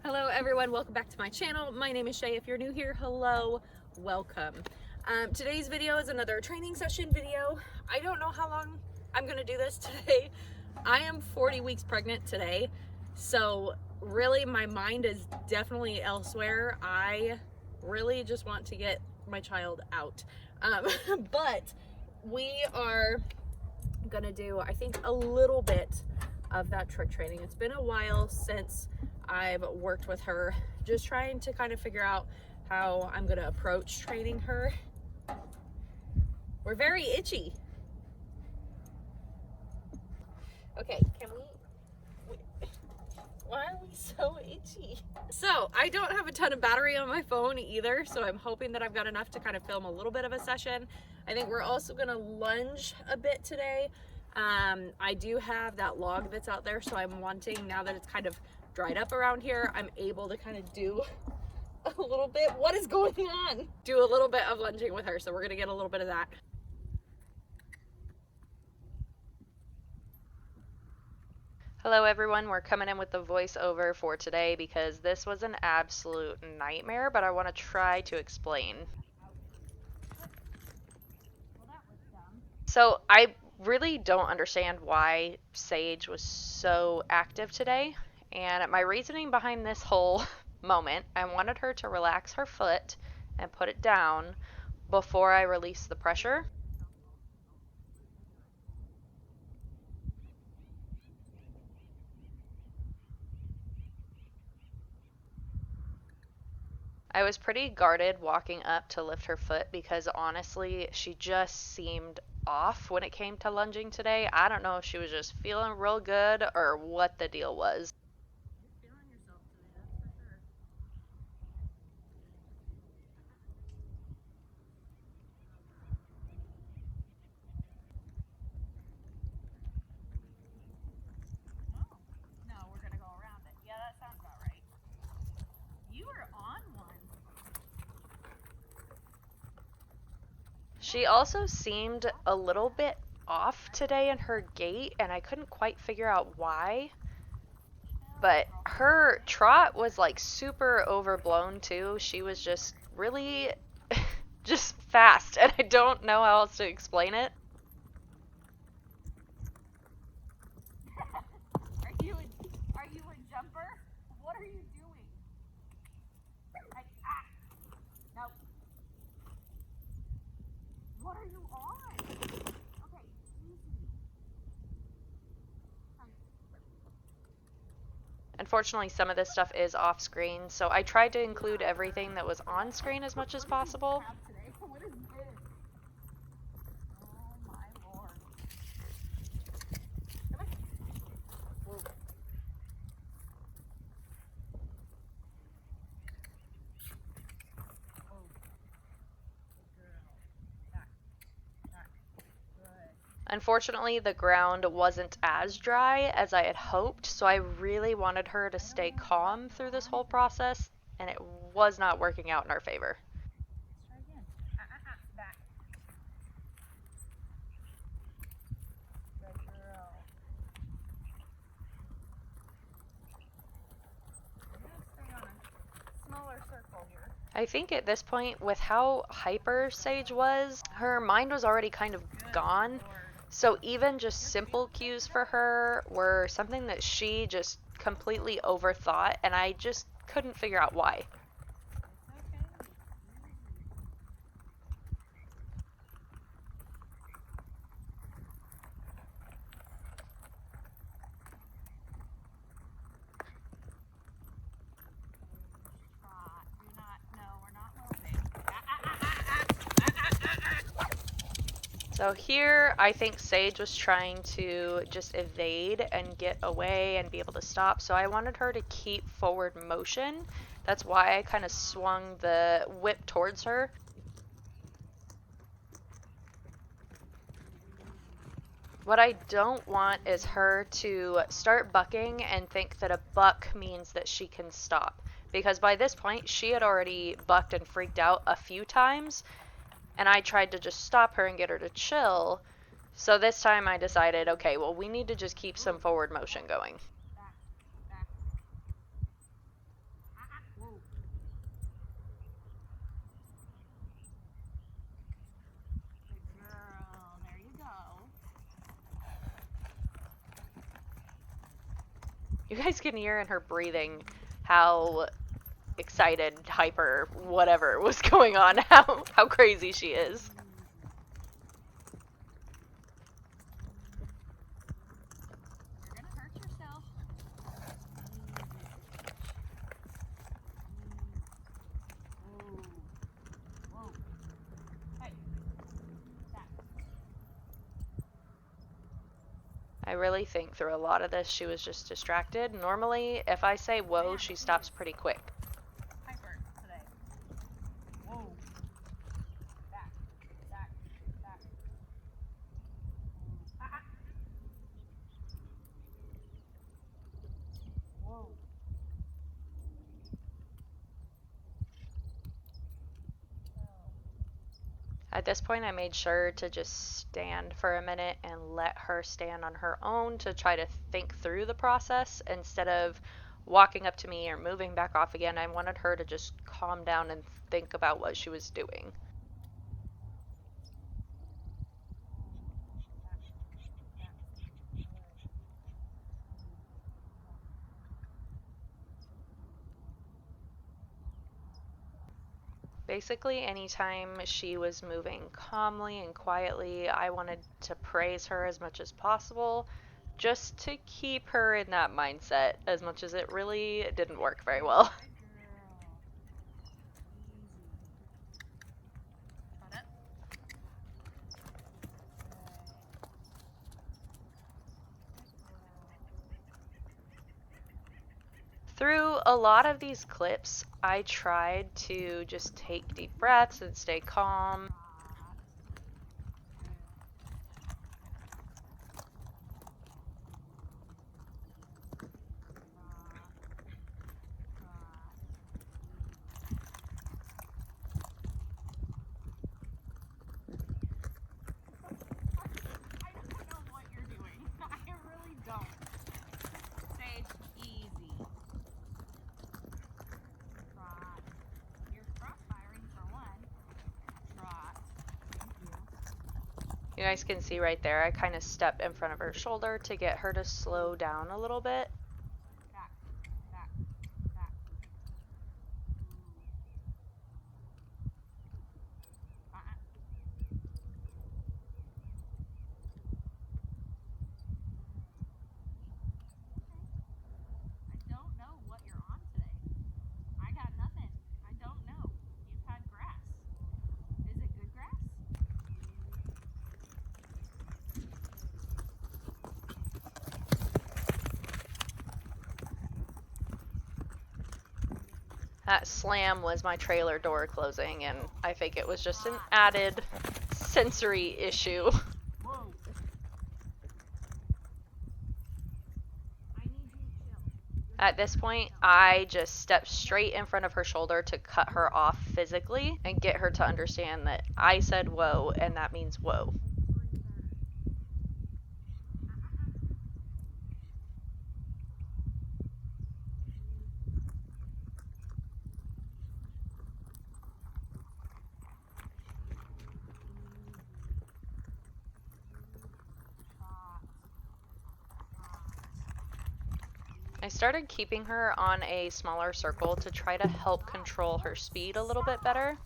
Hello everyone, welcome back to my channel. My name is Shay. If you're new here, hello, welcome. Today's video is another training session video. I don't know how long I'm gonna do this today. I am 40 weeks pregnant today, so really my mind is definitely elsewhere. I really just want to get my child out. But we are gonna do, I think, a little bit of that trick training. It's been a while since I've worked with her, just trying to kind of figure out how I'm gonna approach training her. We're very itchy. Okay, can we, why are we so itchy? So I don't have a ton of battery on my phone either, so I'm hoping that I've got enough to kind of film a little bit of a session. I think we're also gonna lunge a bit today. I do have that log that's out there, so I'm wanting, now that it's kind of dried up around here, I'm able to kind of do a little bit, what is going on? Do a little bit of lunging with her, so we're gonna get a little bit of that. Hello everyone, we're coming in with the voiceover for today because this was an absolute nightmare, but I want to try to explain. So I really don't understand why Sage was so active today, and my reasoning behind this whole moment, I wanted her to relax her foot and put it down before I release the pressure. I was pretty guarded walking up to lift her foot because honestly, she just seemed off when it came to lunging today. I don't know if she was just feeling real good or what the deal was. You're feeling yourself today, that's for sure. Oh, no, we're gonna go around it. Yeah, that sounds about right. You were on one. She also seemed a little bit off today in her gait, and I couldn't quite figure out why. But her trot was like super overblown too. She was just really just fast, and I don't know how else to explain it. Are you a jumper? What are you doing? No. What are you on? Okay, easy. Unfortunately, some of this stuff is off screen, so I tried to include everything that was on screen as much as possible. What is this? Oh my lord. Come on. Whoa. Whoa. Good girl. Tack. Tack. Good. Unfortunately, the ground wasn't as dry as I had hoped, so I really wanted her to stay calm through this whole process, and it was not working out in our favor. Let's try again. Back. Good girl. We're gonna stay on a smaller circle here. I think at this point, with how hyper Sage was, her mind was already kind of gone. So even just simple cues for her were something that she just completely overthought, and I just couldn't figure out why. So here, I think Sage was trying to just evade and get away and be able to stop. So I wanted her to keep forward motion. That's why I kind of swung the whip towards her. What I don't want is her to start bucking and think that a buck means that she can stop. Because by this point, she had already bucked and freaked out a few times. And I tried to just stop her and get her to chill. So this time I decided, okay, well, we need to just keep some forward motion going. You guys can hear in her breathing how excited, hyper, whatever was going on, how crazy she is. You're gonna hurt yourself. Whoa. Hey. Tack. I really think through a lot of this she was just distracted. Normally, if I say whoa, she stops pretty quick. Hyper today. Whoa. Back. Back. Back. Ah. Whoa. At this point, I made sure to just stand for a minute and let her stand on her own to try to think through the process instead of walking up to me or moving back off again. I wanted her to just calm down and think about what she was doing. Basically, anytime she was moving calmly and quietly, I wanted to praise her as much as possible, just to keep her in that mindset, as much as it really didn't work very well. Through a lot of these clips, I tried to just take deep breaths and stay calm. You guys can see right there, I kind of step in front of her shoulder to get her to slow down a little bit. Back. Back. Back. I don't know what you're on today. I got nothing. I don't know. You've had grass. Is it good grass? That slam was my trailer door closing, and I think it was just an added sensory issue. Whoa. I need you to chill. At this point, I just stepped straight in front of her shoulder to cut her off physically and get her to understand that I said whoa, and that means whoa. I started keeping her on a smaller circle to try to help control her speed a little bit better.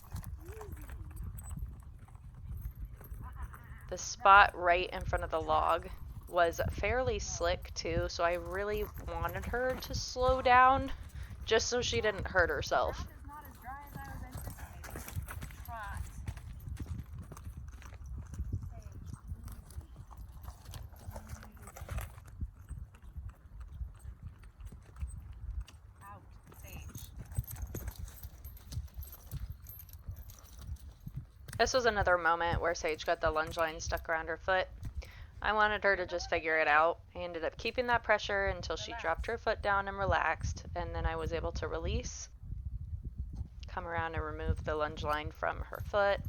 The spot right in front of the log was fairly slick too, so I really wanted her to slow down just so she didn't hurt herself. Not as dry as I was anticipating. Trot. Out. Sage. This was another moment where Sage got the lunge line stuck around her foot. I wanted her to just figure it out. I ended up keeping that pressure until she dropped her foot down and relaxed, and then I was able to release, come around and remove the lunge line from her foot.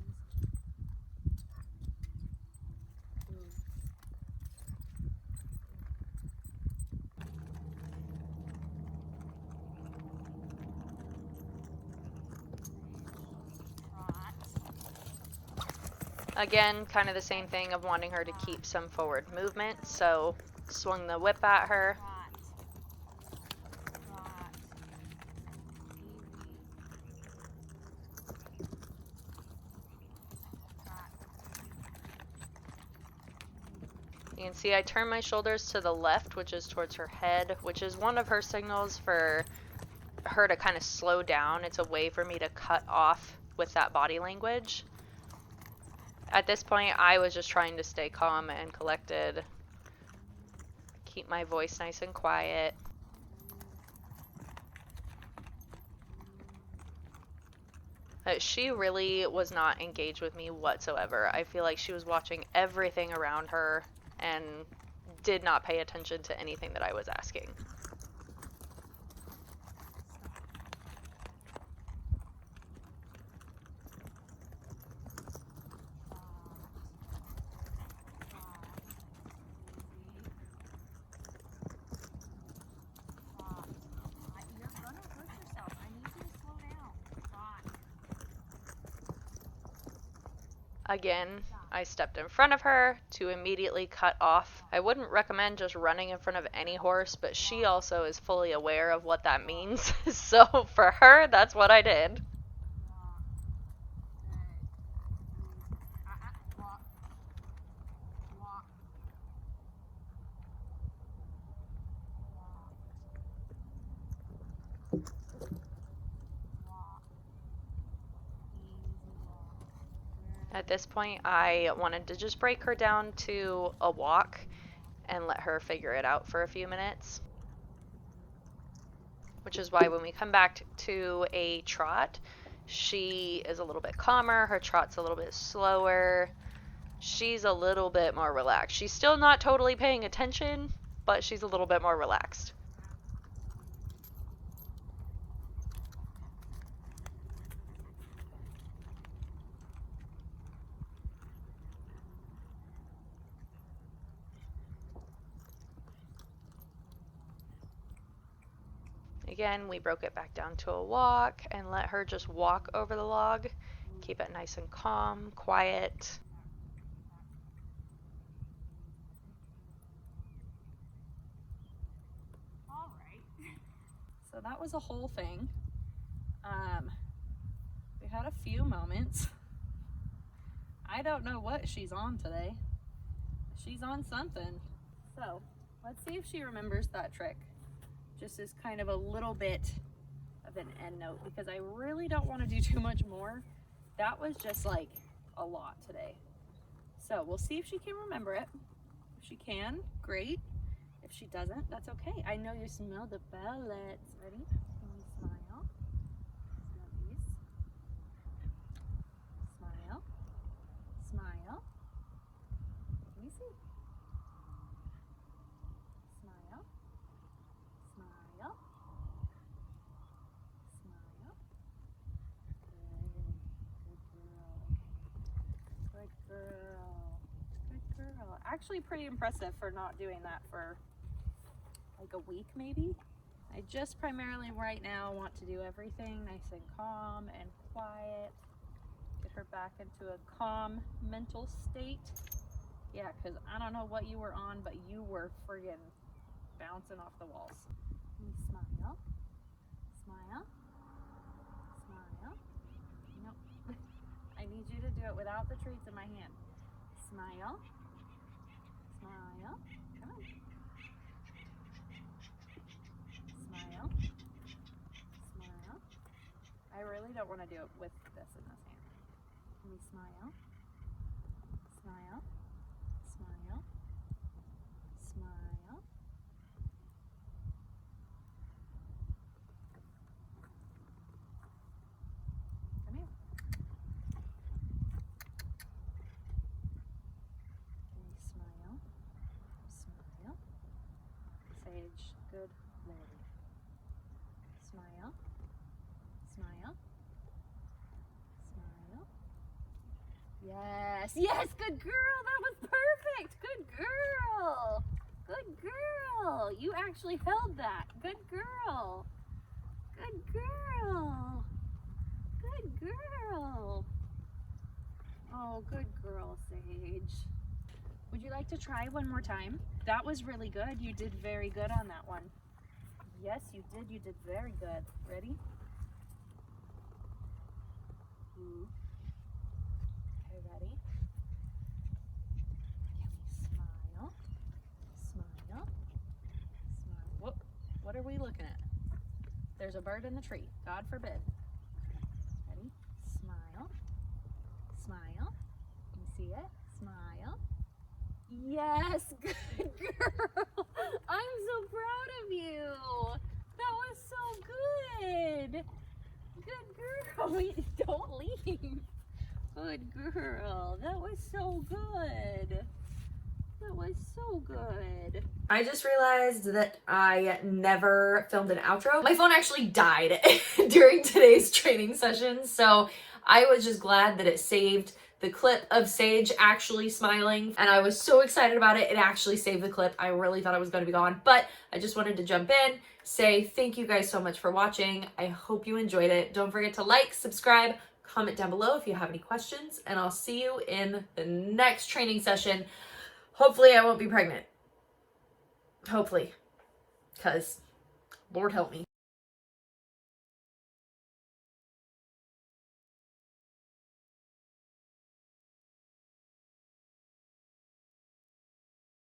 Again, kind of the same thing of wanting her to keep some forward movement, so swung the whip at her. You can see I turn my shoulders to the left, which is towards her head, which is one of her signals for her to kind of slow down. It's a way for me to cut off with that body language. At this point, I was just trying to stay calm and collected, keep my voice nice and quiet. She really was not engaged with me whatsoever. I feel like she was watching everything around her and did not pay attention to anything that I was asking. Again, I stepped in front of her to immediately cut off. I wouldn't recommend just running in front of any horse, but she also is fully aware of what that means. So for her, that's what I did. At this point, I wanted to just break her down to a walk and let her figure it out for a few minutes. Which is why when we come back to a trot, she is a little bit calmer, her trot's a little bit slower, she's a little bit more relaxed. She's still not totally paying attention, but she's a little bit more relaxed. Again, we broke it back down to a walk and let her just walk over the log. Keep it nice and calm, quiet. All right. So that was a whole thing. We had a few moments. I don't know what she's on today. She's on something. So let's see if she remembers that trick. Just as kind of a little bit of an end note, because I really don't want to do too much more. That was just like a lot today. So we'll see if she can remember it. If she can, great. If she doesn't, that's okay. I know you smell the pellets. Ready? Can you smile? Smell these. Smile. Smile. Let me see. Smile. Smile. Smile. Good. Good girl. Good girl. Actually pretty impressive for not doing that for like a week maybe. I just primarily right now want to do everything nice and calm and quiet. Get her back into a calm mental state. Yeah, because I don't know what you were on, but you were friggin' bouncing off the walls. Smile. Smile. Smile. No. I need you to do it without the treats in my hand. Smile. Smile. Come on. Smile. Smile. I really don't want to do it with this in this hand. Can we smile? Smile. Smile. Smile. Come here. Can we smile? Smile. Sage, good lady. Smile. Smile. Smile. Yes, yes, good girl. That was perfect. Good girl. Good girl. You actually held that. Good girl. Good girl. Good girl. Oh, good girl, Sage. Would you like to try one more time? That was really good. You did very good on that one. Yes, you did. You did very good. Ready? Okay, ready? Can we smile? There's a bird in the tree. God forbid. Ready? Smile. Smile. Can you see it? Smile. Yes, good girl. I'm so proud of you. That was so good. Good girl. Wait, don't leave. Good girl. That was so good. That was so good. I just realized that I never filmed an outro. My phone actually died during today's training session, so I was just glad that it saved the clip of Sage actually smiling, and I was so excited about it. It actually saved the clip. I really thought it was going to be gone, but I just wanted to jump in, say thank you guys so much for watching. I hope you enjoyed it. Don't forget to like, subscribe, comment down below if you have any questions, and I'll see you in the next training session. Hopefully I won't be pregnant. Hopefully. Because Lord help me.